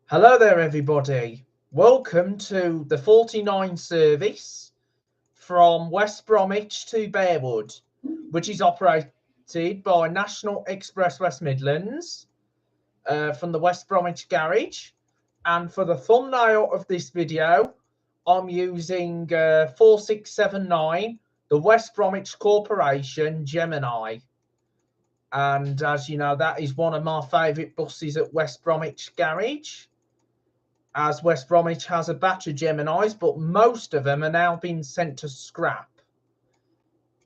Hello there everybody, welcome to the 49 service from West Bromwich to Bearwood, which is operated by National Express West Midlands from the West Bromwich garage. And for the thumbnail of this video, I'm using 4679, the West Bromwich Corporation Gemini. And as you know, that is one of my favourite buses at West Bromwich garage, as West Bromwich has a batch of Geminis, but most of them are now being sent to scrap.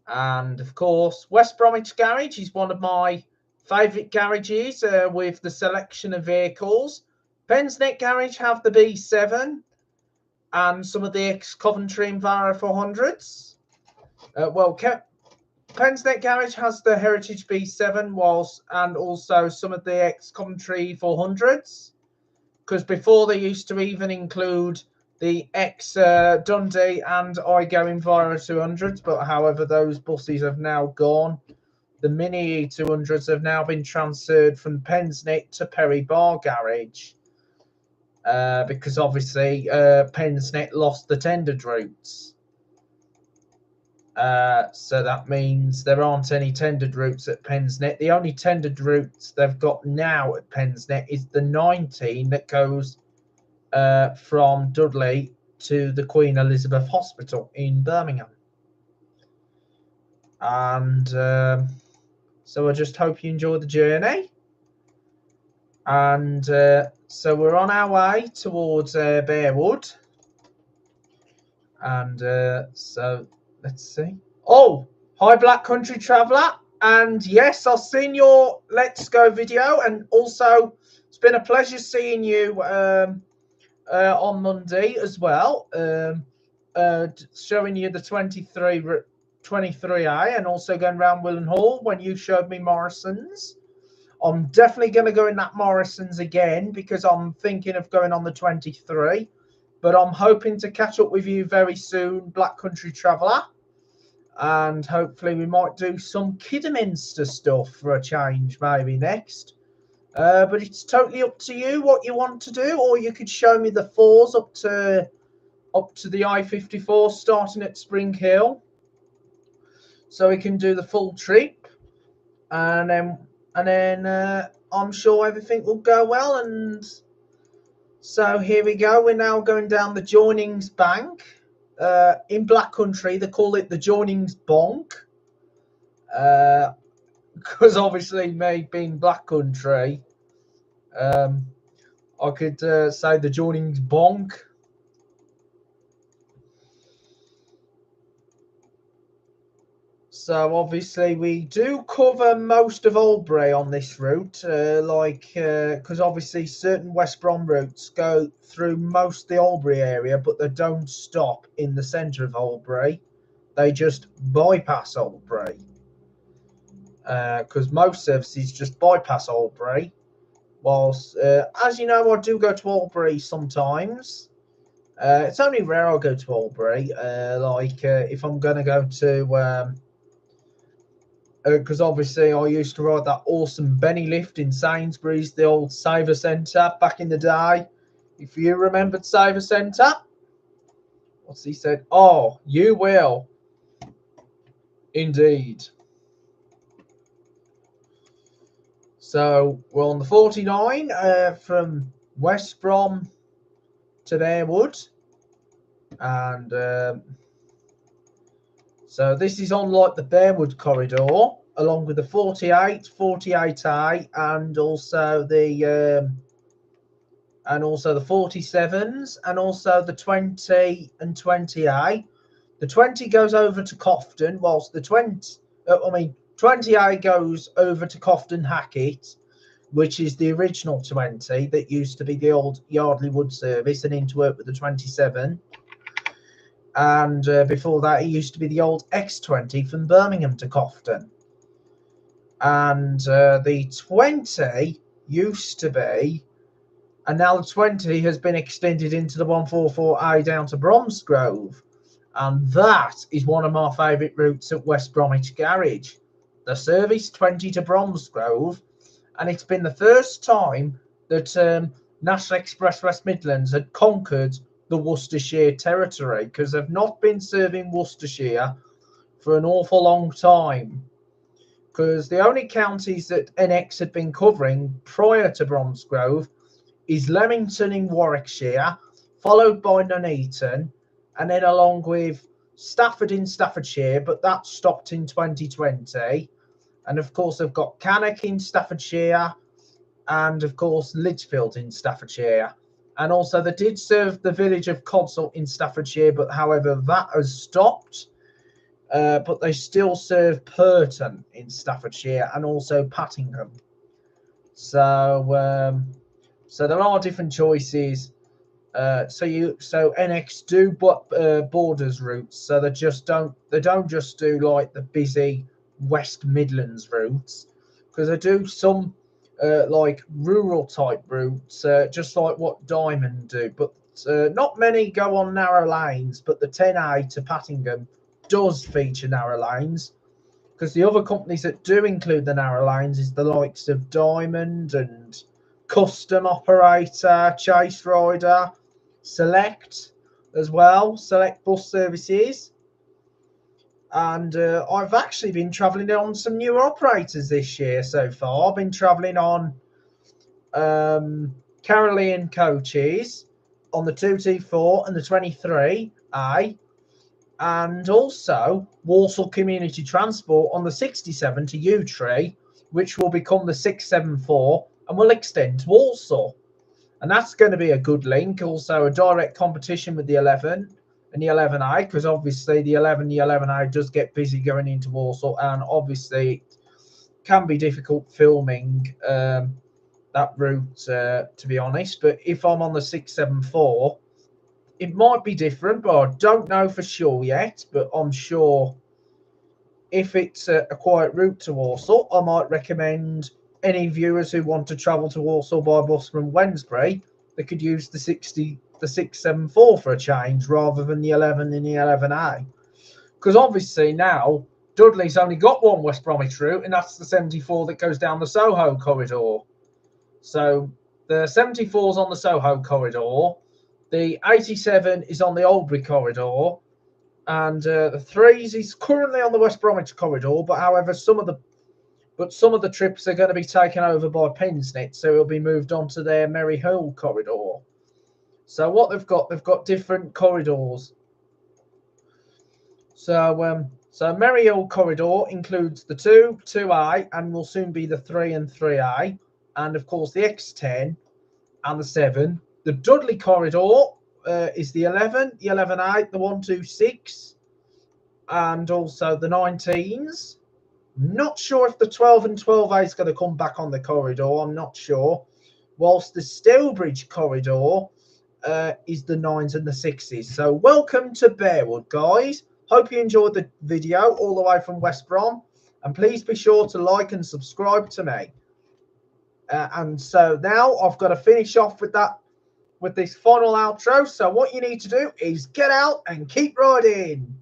And of course, West Bromwich Garage is one of my favourite garages with the selection of vehicles. Pensnet Garage have the B7 and some of the ex-Coventry and Vara 400s. Pensnet Garage has the Heritage B7 and also some of the ex-Coventry 400s. Because before they used to even include the ex-Dundee and iGo Enviro 200s, but however those buses have now gone. The Mini E200s have now been transferred from Pensnet to Perry Bar Garage, because obviously Pensnet lost the tendered routes. So that means there aren't any tendered routes at Pensnet. The only tendered routes they've got now at Pensnet is the 19 that goes from Dudley to the Queen Elizabeth Hospital in Birmingham. And so I just hope you enjoy the journey. And so we're on our way towards Bearwood. And so let's see. Oh, hi Black Country Traveller. And yes, I've seen your Let's Go video, and also it's been a pleasure seeing you on Monday as well, showing you the 23A and also going around Willen Hall when you showed me Morrison's. I'm definitely going to go in that Morrison's again because I'm thinking of going on the 23, but I'm hoping to catch up with you very soon, Black Country Traveller. And hopefully we might do some Kidderminster stuff for a change maybe next. But it's totally up to you what you want to do, or you could show me the fours up to the I-54 starting at Spring Hill, so we can do the full trip, and then I'm sure everything will go well. And so here we go. We're now going down the Joinings Bank. In Black Country, they call it the Joinings Bonk, because obviously me being Black Country, I could say the Joinings Bonk. So obviously we do cover most of Albury on this route, because obviously certain West Brom routes go through most of the Albury area, but they don't stop in the centre of Albury. They just bypass Albury, because most services just bypass Albury. Whilst, as you know, I do go to Albury sometimes. It's only rare I go to Albury, if I'm going to go to... because obviously I used to ride that awesome Benny lift in Sainsbury's, the old Saver Centre back in the day. If you remembered Saver Centre, what's he said? Oh, you will. Indeed. So we're on the 49 from West Brom to Bearwood. And so this is on like the Bearwood corridor, along with the 48, 48A, and also the 47s, and also the 20 and 20A. The 20 goes over to Cofton, whilst the 20A goes over to Cofton Hackett, which is the original 20 that used to be the old Yardley Wood service and into work with the 27. And before that, it used to be the old X20 from Birmingham to Cofton. And the 20 used to be, and now the 20 has been extended into the 144A down to Bromsgrove. And that is one of my favourite routes at West Bromwich Garage. The service 20 to Bromsgrove. And it's been the first time that National Express West Midlands had conquered the Worcestershire territory, because they've not been serving Worcestershire for an awful long time. Because the only counties that NX had been covering prior to Bromsgrove is Leamington in Warwickshire, followed by Nuneaton, and then along with Stafford in Staffordshire, but that stopped in 2020. And of course, they've got Cannock in Staffordshire, and of course, Lichfield in Staffordshire. And also, they did serve the village of Codsall in Staffordshire, but however, that has stopped. But they still serve Purton in Staffordshire and also Pattingham. So, so there are different choices. So NX do borders routes. So they don't just do like the busy West Midlands routes, because they do some like rural type routes, just like what Diamond do. But not many go on narrow lanes. But the 10A to Pattingham does feature narrow lanes, because the other companies that do include the narrow lanes is the likes of Diamond and Custom Operator, Chase Rider, Select as well, Select Bus Services. And I've actually been travelling on some newer operators this year so far. I've been travelling on Carolean coaches on the 2T4 and the 23A, and also Walsall Community Transport on the 67 to Utree, which will become the 674 and will extend to Walsall. And that's going to be a good link. Also, a direct competition with the 11 and the 11A, because obviously the 11A does get busy going into Walsall, and obviously it can be difficult filming that route, to be honest. But if I'm on the 674, it might be different, but I don't know for sure yet. But I'm sure if it's a quiet route to Walsall, I might recommend any viewers who want to travel to Walsall by bus from Wednesbury, they could use the 674 for a change rather than the 11 and the 11A. Because obviously now Dudley's only got one West Bromwich route, and that's the 74 that goes down the Soho corridor. So the 74's on the Soho corridor. The 87 is on the Oldbury corridor, and the 3s is currently on the West Bromwich corridor. But however, some of the trips are going to be taken over by Pensnett, so it'll be moved on to their Maryhill corridor. So what they've got different corridors. So Maryhill corridor includes the 2, 2A, and will soon be the 3 and 3A, and of course the X10 and the 7. The Dudley corridor is the 11, the 11A, the 126, and also the 19s. Not sure if the 12 and 12A is going to come back on the corridor. I'm not sure. Whilst the Stalybridge corridor is the 9s and the 6s. So welcome to Bearwood, guys. Hope you enjoyed the video all the way from West Brom. And please be sure to like and subscribe to me. And so now I've got to finish off with this final outro. So what you need to do is get out and keep riding.